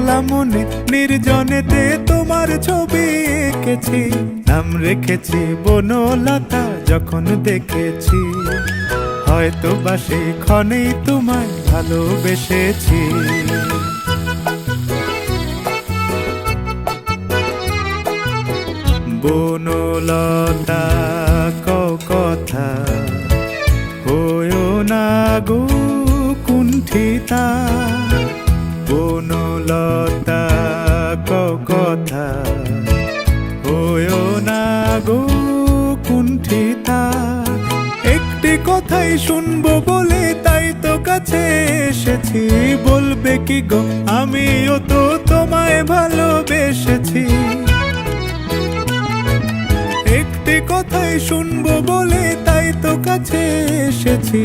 একলা মনে নির্জনেতে তোমার ছবি এঁকেছি, নাম রেখেছি বনলতা যখন দেখেছি, হয়তো বা সেই ক্ষণেই তোমায় ভালোবেসেছি। বনলতা কথা হয়ো না গো কুণ্ঠিতা, বনলতা কথা হয়ো না গো কুণ্ঠিতা। একটি কথাই শুনবো বলে তাই তো কাছে এসেছি, বলবে কি গো আমিও তো তোমায় ভালোবেসেছি। একটি কথাই শুনবো বলে তাই তো কাছে এসেছি।